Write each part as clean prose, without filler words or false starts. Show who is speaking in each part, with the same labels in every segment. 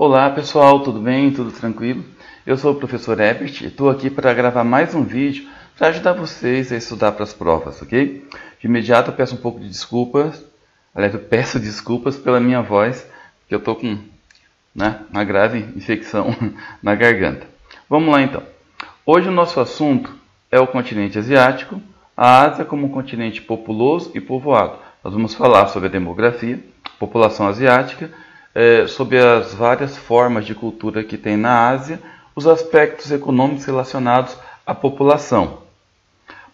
Speaker 1: Olá pessoal, tudo bem? Tudo tranquilo? Eu sou o professor Herbert e estou aqui para gravar mais um vídeo para ajudar vocês a estudar para as provas, ok? De imediato eu peço um pouco de desculpas, aliás, eu peço desculpas pela minha voz, que eu estou com uma grave infecção na garganta. Vamos lá então. Hoje o nosso assunto é o continente asiático, a Ásia como um continente populoso e povoado. Nós vamos falar sobre a demografia, população asiática, sobre as várias formas de cultura que tem na Ásia, os aspectos econômicos relacionados à população.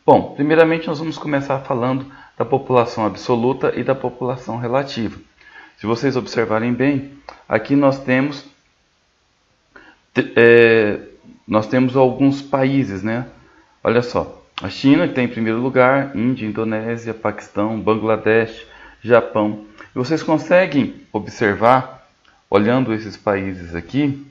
Speaker 1: Bom, primeiramente nós vamos começar falando da população absoluta e da população relativa. Se vocês observarem bem, aqui nós temos alguns países, né? Olha só, a China que tem em primeiro lugar, Índia, Indonésia, Paquistão, Bangladesh, Japão. E vocês conseguem observar, olhando esses países aqui,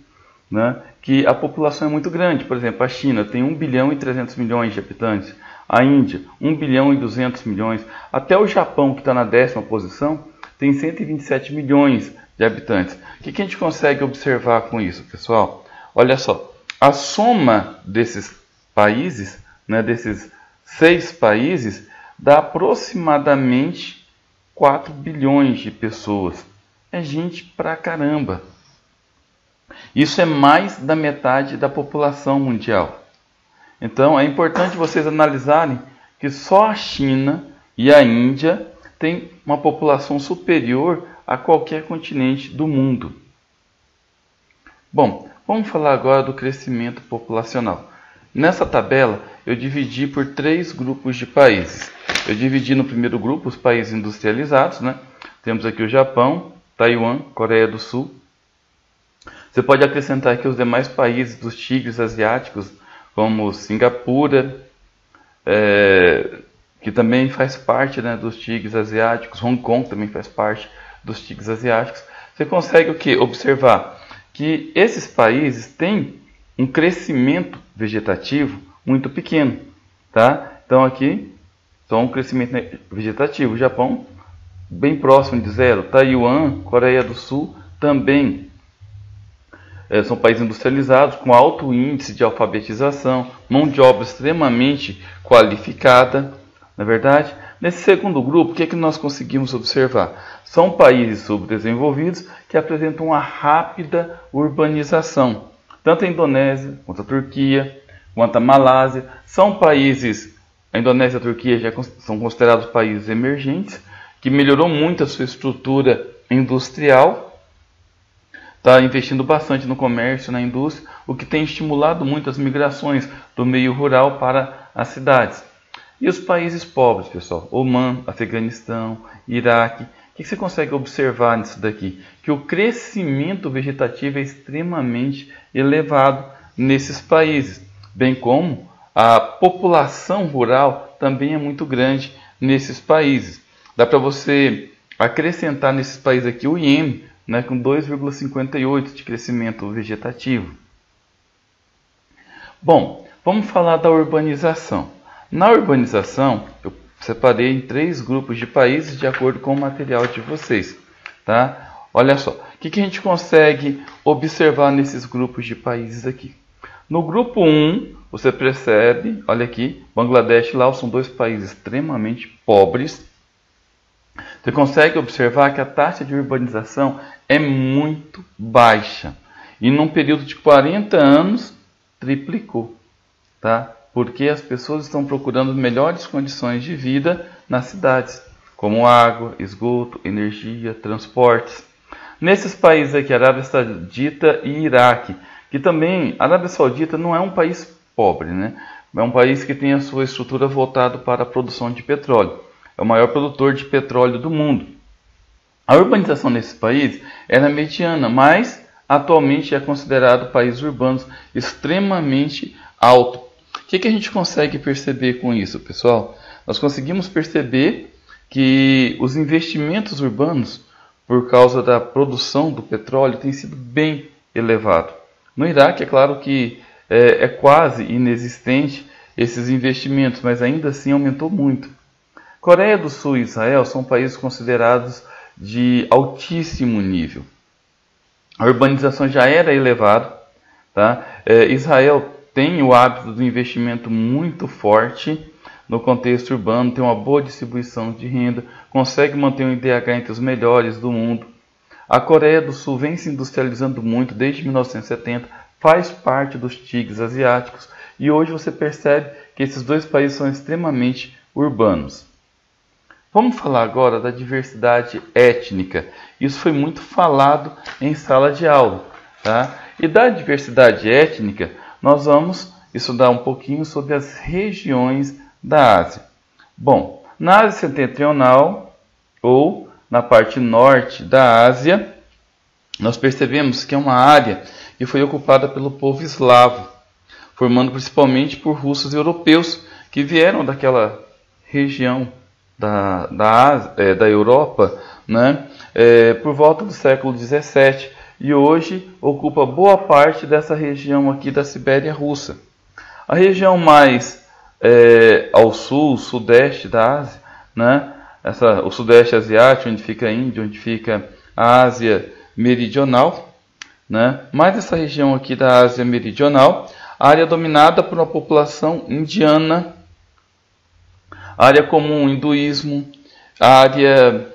Speaker 1: né, que a população é muito grande. Por exemplo, a China tem 1 bilhão e 300 milhões de habitantes, a Índia 1 bilhão e 200 milhões, até o Japão, que está na 10ª posição, tem 127 milhões de habitantes. O que a gente consegue observar com isso, pessoal? Olha só, a soma desses países, né, desses 6 países, dá aproximadamente 4 bilhões de pessoas. É gente pra caramba. Isso é mais da metade da população mundial. Então é importante vocês analisarem que só a China e a Índia têm uma população superior a qualquer continente do mundo. Bom, vamos falar agora do crescimento populacional. Nessa tabela eu dividi por 3 grupos de países. Eu dividi no primeiro grupo os países industrializados, né? Temos aqui o Japão, Taiwan, Coreia do Sul. Você pode acrescentar aqui os demais países dos tigres asiáticos, como Singapura, que também faz parte, né, dos tigres asiáticos. Hong Kong também faz parte dos tigres asiáticos. Você consegue o quê? Observar que esses países têm um crescimento vegetativo muito pequeno, tá? Então aqui só um crescimento vegetativo. O Japão bem próximo de zero. Taiwan, Coreia do Sul também são países industrializados com alto índice de alfabetização, mão de obra extremamente qualificada. Na verdade, nesse segundo grupo, o que é que nós conseguimos observar? São países subdesenvolvidos que apresentam uma rápida urbanização. Tanto a Indonésia, quanto a Turquia, quanto a Malásia, são países, a Indonésia e a Turquia já são considerados países emergentes, que melhorou muito a sua estrutura industrial, está investindo bastante no comércio, na indústria, o que tem estimulado muito as migrações do meio rural para as cidades. E os países pobres, pessoal, Omã, Afeganistão, Iraque, o que você consegue observar nisso daqui? Que o crescimento vegetativo é extremamente elevado nesses países, bem como a população rural também é muito grande nesses países. Dá para você acrescentar nesses países aqui o Iêmen, né, com 2,58 de crescimento vegetativo. Bom, vamos falar da urbanização. Na urbanização, eu separei em 3 grupos de países de acordo com o material de vocês. Tá? Olha só, o que a gente consegue observar nesses grupos de países aqui? No grupo 1, você percebe, olha aqui, Bangladesh e Laos são 2 países extremamente pobres. Você consegue observar que a taxa de urbanização é muito baixa. E num período de 40 anos, triplicou. Tá? Porque as pessoas estão procurando melhores condições de vida nas cidades, como água, esgoto, energia, transportes. Nesses países aqui, Arábia Saudita e Iraque, que também, a Arábia Saudita não é um país pobre, né? É um país que tem a sua estrutura voltada para a produção de petróleo. É o maior produtor de petróleo do mundo. A urbanização nesse país era mediana, mas atualmente é considerado países urbanos extremamente alto. O que a gente consegue perceber com isso, pessoal? Nós conseguimos perceber que os investimentos urbanos, por causa da produção do petróleo, têm sido bem elevados. No Iraque, é claro que é quase inexistente esses investimentos, mas ainda assim aumentou muito. Coreia do Sul e Israel são países considerados de altíssimo nível. A urbanização já era elevada, tá? Israel tem o hábito do investimento muito forte no contexto urbano, tem uma boa distribuição de renda, consegue manter um IDH entre os melhores do mundo. A Coreia do Sul vem se industrializando muito desde 1970, faz parte dos tigres asiáticos e hoje você percebe que esses dois países são extremamente urbanos. Vamos falar agora da diversidade étnica. Isso foi muito falado em sala de aula, tá? E da diversidade étnica, nós vamos estudar um pouquinho sobre as regiões da Ásia. Bom, na Ásia Setentrional ou na parte norte da Ásia, nós percebemos que é uma área que foi ocupada pelo povo eslavo, formando principalmente por russos e europeus que vieram daquela região da Europa, né, por volta do século XVII, e hoje ocupa boa parte dessa região aqui da Sibéria russa. A região mais ao sul, sudeste da Ásia, né, o sudeste asiático, onde fica a Índia, onde fica a Ásia meridional, né, mais essa região aqui da Ásia meridional, área dominada por uma população indiana, área comum hinduísmo, área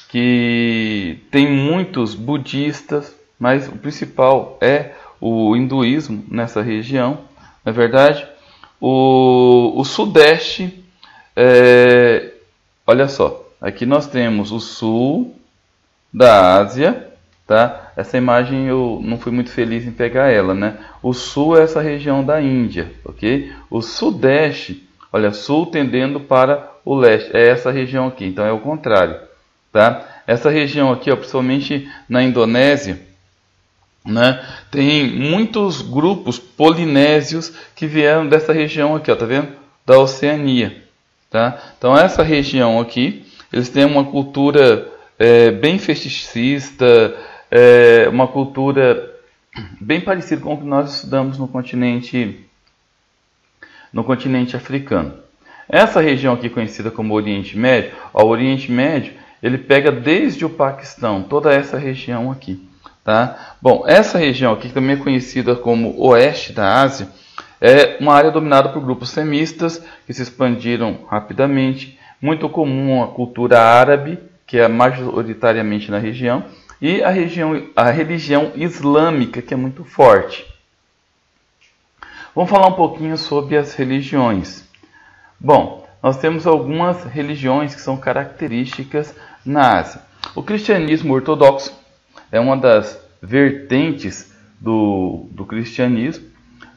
Speaker 1: que tem muitos budistas, mas o principal é o hinduísmo nessa região, não é verdade? O sudeste, olha só, aqui nós temos o sul da Ásia, tá? Essa imagem eu não fui muito feliz em pegar ela, né? O sul é essa região da Índia, ok? O sudeste, olha, sul tendendo para o leste, é essa região aqui, então é o contrário, tá? Essa região aqui, ó, principalmente na Indonésia, né, tem muitos grupos polinésios que vieram dessa região aqui, ó, tá vendo? Da Oceania, tá? Então essa região aqui, eles têm uma cultura bem festicista, uma cultura bem parecida com o que nós estudamos no continente africano. Essa região aqui conhecida como Oriente Médio, ó, o Oriente Médio, ele pega desde o Paquistão, toda essa região aqui, tá? Bom, essa região aqui, que também é conhecida como Oeste da Ásia, é uma área dominada por grupos semistas que se expandiram rapidamente, muito comum a cultura árabe, que é majoritariamente na região, e a religião islâmica, que é muito forte. Vamos falar um pouquinho sobre as religiões. Bom, nós temos algumas religiões que são características na Ásia. O cristianismo ortodoxo é uma das vertentes do cristianismo,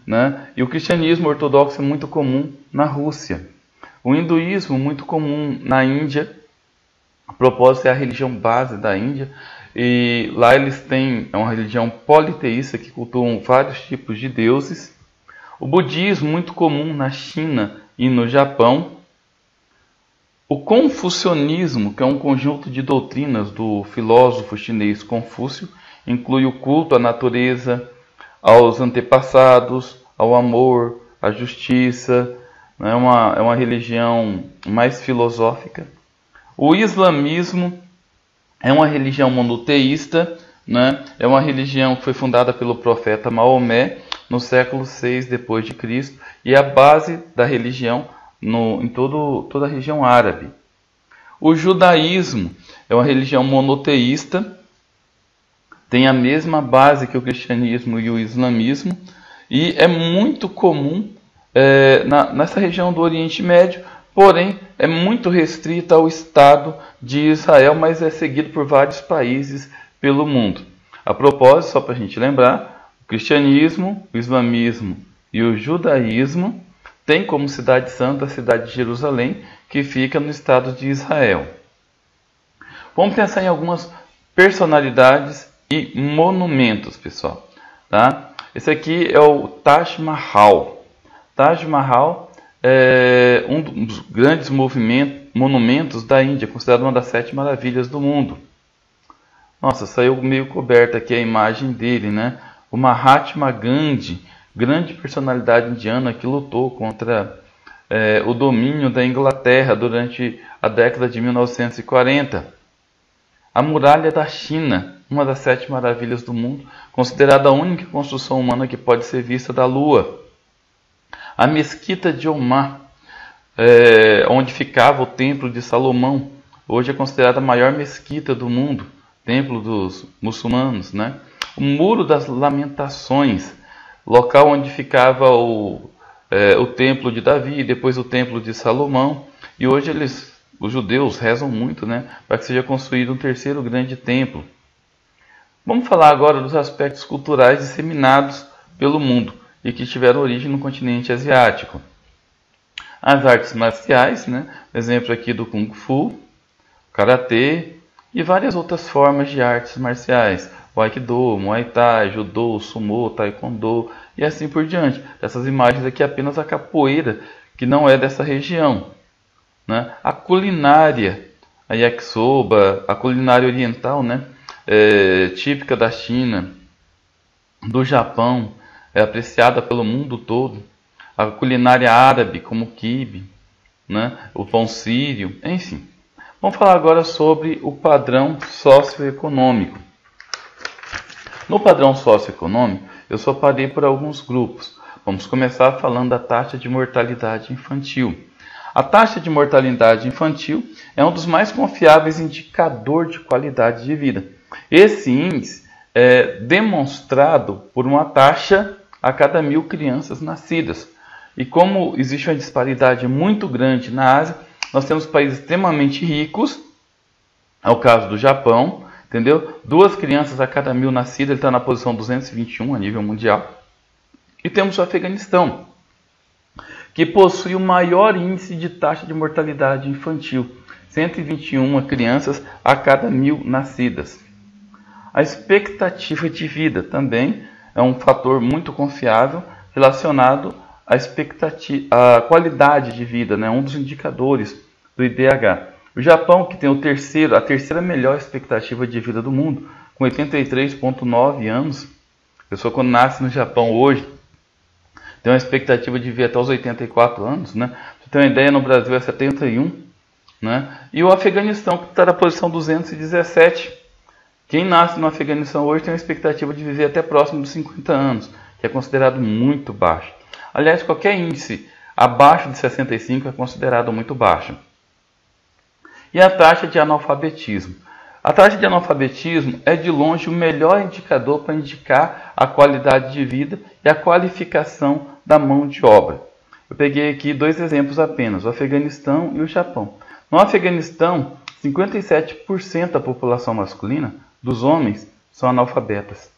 Speaker 1: né? E o cristianismo ortodoxo é muito comum na Rússia. O hinduísmo muito comum na Índia. A propósito, é a religião base da Índia. E lá eles têm uma religião politeísta que cultuam vários tipos de deuses. O budismo muito comum na China e no Japão. O confucionismo, que é um conjunto de doutrinas do filósofo chinês Confúcio, inclui o culto à natureza, aos antepassados, ao amor, à justiça. É uma religião mais filosófica. O islamismo é uma religião monoteísta, né? É uma religião que foi fundada pelo profeta Maomé no século VI d.C. e é a base da religião em toda a região árabe. O judaísmo é uma religião monoteísta, tem a mesma base que o cristianismo e o islamismo, e é muito comum nessa região do Oriente Médio, porém é muito restrita ao Estado de Israel, mas é seguido por vários países pelo mundo. A propósito, só para a gente lembrar, o cristianismo, o islamismo e o judaísmo têm como cidade santa a cidade de Jerusalém, que fica no Estado de Israel. Vamos pensar em algumas personalidades e monumentos, pessoal. Tá? Esse aqui é o Taj Mahal. Taj Mahal é um dos grandes monumentos da Índia, considerado uma das 7 maravilhas do mundo. Nossa, saiu meio coberta aqui a imagem dele, né? O Mahatma Gandhi, grande personalidade indiana que lutou contra o domínio da Inglaterra durante a década de 1940. A Muralha da China, uma das 7 maravilhas do mundo, considerada a única construção humana que pode ser vista da Lua. A Mesquita de Omar, onde ficava o Templo de Salomão, hoje é considerada a maior mesquita do mundo, templo dos muçulmanos, né? O Muro das Lamentações, local onde ficava o Templo de Davi, depois o Templo de Salomão, e hoje os judeus rezam muito, né, para que seja construído um terceiro grande templo. Vamos falar agora dos aspectos culturais disseminados pelo mundo e que tiveram origem no continente asiático. As artes marciais, né, exemplo aqui do Kung Fu, Karatê e várias outras formas de artes marciais, o Aikido, Muay Thai, Judô, Sumô, Taekwondo e assim por diante. Essas imagens aqui é apenas a capoeira, que não é dessa região, né? A culinária, a yakisoba, a culinária oriental, né? Típica da China, do Japão, é apreciada pelo mundo todo. A culinária árabe, como o quibe, né? O pão sírio, enfim. Vamos falar agora sobre o padrão socioeconômico. No padrão socioeconômico, eu separei por alguns grupos. Vamos começar falando da taxa de mortalidade infantil. A taxa de mortalidade infantil é um dos mais confiáveis indicadores de qualidade de vida. Esse índice é demonstrado por uma taxa a cada 1.000 crianças nascidas. E como existe uma disparidade muito grande na Ásia, nós temos países extremamente ricos, é o caso do Japão, entendeu? 2 crianças a cada 1.000 nascidas, ele está na posição 221 a nível mundial. E temos o Afeganistão, que possui o maior índice de taxa de mortalidade infantil, 121 crianças a cada 1.000 nascidas. A expectativa de vida também é um fator muito confiável relacionado à qualidade de vida, né? Um dos indicadores do IDH. O Japão, que tem a terceira melhor expectativa de vida do mundo, com 83,9 anos. A pessoa quando nasce no Japão hoje tem uma expectativa de viver até os 84 anos, né? Pra você ter uma ideia, no Brasil é 71, né? E o Afeganistão, que está na posição 217. Quem nasce no Afeganistão hoje tem uma expectativa de viver até próximo dos 50 anos, que é considerado muito baixo. Aliás, qualquer índice abaixo de 65 é considerado muito baixo. E a taxa de analfabetismo. A taxa de analfabetismo é de longe o melhor indicador para indicar a qualidade de vida e a qualificação da mão de obra. Eu peguei aqui 2 exemplos apenas, o Afeganistão e o Japão. No Afeganistão, 57% da população masculina, dos homens, são analfabetas.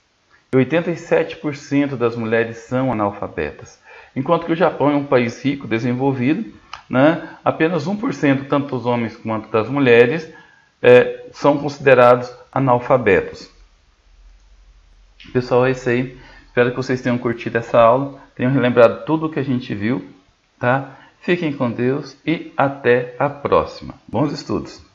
Speaker 1: E 87% das mulheres são analfabetas. Enquanto que o Japão é um país rico, desenvolvido, né? Apenas 1%, tanto dos homens quanto das mulheres, são considerados analfabetos. Pessoal, é isso aí. Espero que vocês tenham curtido essa aula, tenham relembrado tudo o que a gente viu, tá? Fiquem com Deus e até a próxima. Bons estudos!